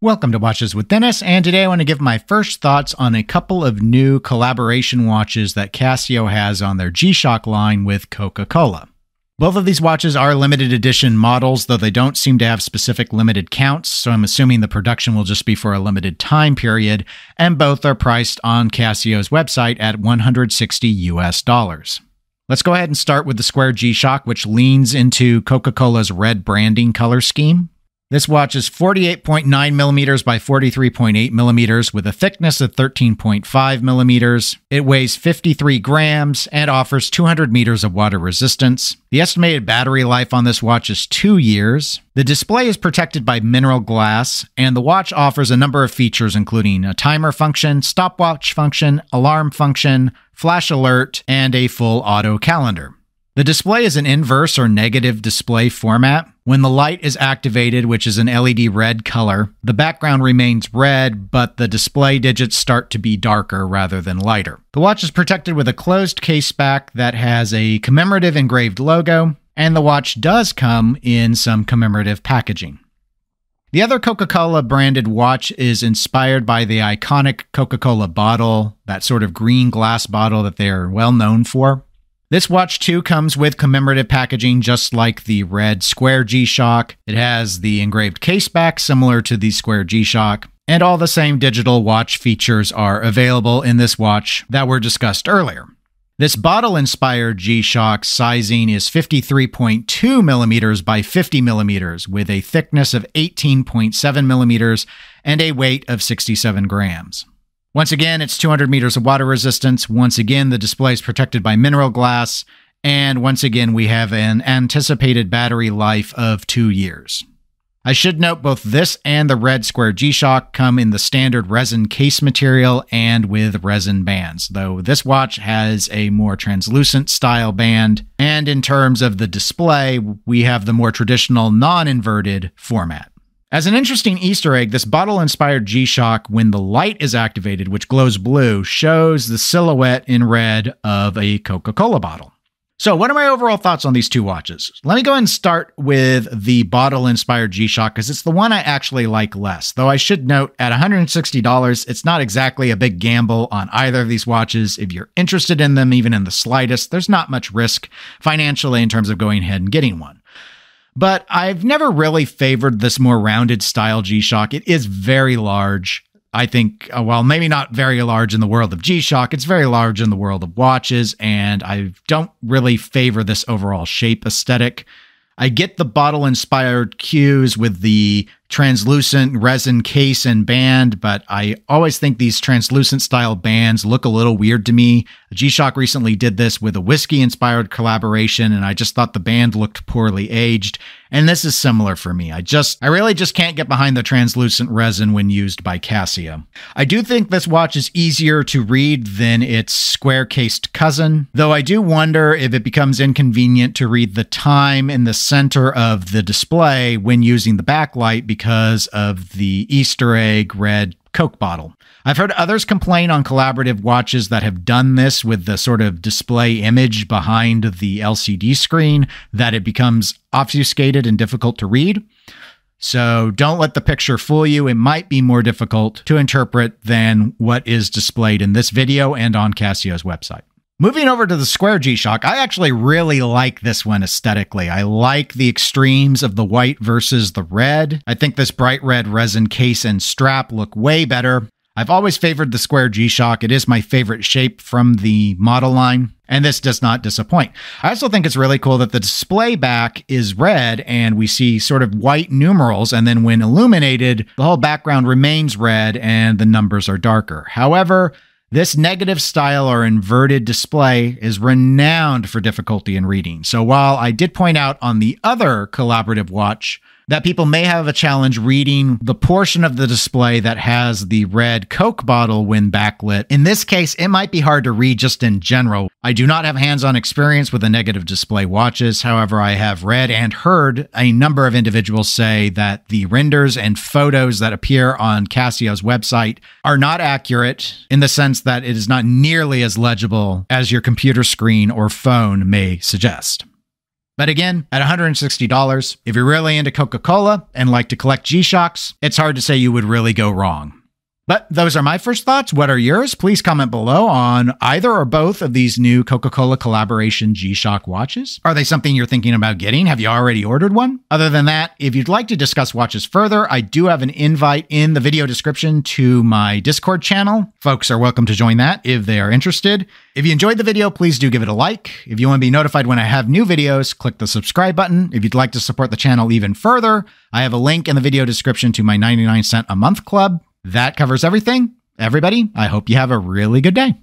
Welcome to Watches with Dennis, and today I want to give my first thoughts on a couple of new collaboration watches that Casio has on their G-SHOCK line with Coca-Cola. Both of these watches are limited edition models, though they don't seem to have specific limited counts, so I'm assuming the production will just be for a limited time period, and both are priced on Casio's website at $160 US. Let's go ahead and start with the Square G-SHOCK, which leans into Coca-Cola's red branding color scheme. This watch is 48.9 millimeters by 43.8 millimeters with a thickness of 13.5 millimeters. It weighs 53 grams and offers 200 meters of water resistance. The estimated battery life on this watch is 2 years. The display is protected by mineral glass, and the watch offers a number of features including a timer function, stopwatch function, alarm function, flash alert, and a full auto calendar. The display is an inverse or negative display format. When the light is activated, which is an LED red color, the background remains red, but the display digits start to be darker rather than lighter. The watch is protected with a closed case back that has a commemorative engraved logo, and the watch does come in some commemorative packaging. The other Coca-Cola branded watch is inspired by the iconic Coca-Cola bottle, that sort of green glass bottle that they are well known for. This watch too comes with commemorative packaging just like the red Square G-SHOCK. It has the engraved case back similar to the Square G-SHOCK, and all the same digital watch features are available in this watch that were discussed earlier. This bottle-inspired G-SHOCK sizing is 53.2 millimeters by 50 millimeters with a thickness of 18.7 millimeters and a weight of 67 grams. Once again, it's 200 meters of water resistance. Once again, the display is protected by mineral glass. And once again, we have an anticipated battery life of 2 years. I should note both this and the red Square G-SHOCK come in the standard resin case material and with resin bands, though this watch has a more translucent style band. And in terms of the display, we have the more traditional non-inverted format. As an interesting Easter egg, this bottle-inspired G-SHOCK, when the light is activated, which glows blue, shows the silhouette in red of a Coca-Cola bottle. So what are my overall thoughts on these two watches? Let me go ahead and start with the bottle-inspired G-SHOCK because it's the one I actually like less. Though I should note, at $160, it's not exactly a big gamble on either of these watches. If you're interested in them, even in the slightest, there's not much risk financially in terms of going ahead and getting one. But I've never really favored this more rounded style G-SHOCK. It is very large. I think, well, maybe not very large in the world of G-SHOCK. It's very large in the world of watches, and I don't really favor this overall shape aesthetic. I get the bottle-inspired cues with the translucent resin case and band, but I always think these translucent style bands look a little weird to me. G-SHOCK recently did this with a whiskey-inspired collaboration, and I just thought the band looked poorly aged, and this is similar for me. I really just can't get behind the translucent resin when used by Casio. I do think this watch is easier to read than its square-cased cousin, though I do wonder if it becomes inconvenient to read the time in the center of the display when using the backlight because of the Easter egg red Coke bottle. I've heard others complain on collaborative watches that have done this with the sort of display image behind the LCD screen that it becomes obfuscated and difficult to read. So don't let the picture fool you. It might be more difficult to interpret than what is displayed in this video and on Casio's website. Moving over to the Square G-SHOCK, I actually really like this one aesthetically. I like the extremes of the white versus the red. I think this bright red resin case and strap look way better. I've always favored the Square G-SHOCK. It is my favorite shape from the model line, and this does not disappoint. I also think it's really cool that the display back is red and we see sort of white numerals, and then when illuminated, the whole background remains red and the numbers are darker. However, this negative style or inverted display is renowned for difficulty in reading. So while I did point out on the other collaborative watch that people may have a challenge reading the portion of the display that has the red Coke bottle when backlit, in this case, it might be hard to read just in general. I do not have hands-on experience with the negative display watches. However, I have read and heard a number of individuals say that the renders and photos that appear on Casio's website are not accurate in the sense that it is not nearly as legible as your computer screen or phone may suggest. But again, at $160, if you're really into Coca-Cola and like to collect G-SHOCKs, it's hard to say you would really go wrong. But those are my first thoughts. What are yours? Please comment below on either or both of these new Coca-Cola collaboration G-SHOCK watches. Are they something you're thinking about getting? Have you already ordered one? Other than that, if you'd like to discuss watches further, I do have an invite in the video description to my Discord channel. Folks are welcome to join that if they are interested. If you enjoyed the video, please do give it a like. If you want to be notified when I have new videos, click the subscribe button. If you'd like to support the channel even further, I have a link in the video description to my 99 cent a month club. That covers everything. Everybody, I hope you have a really good day.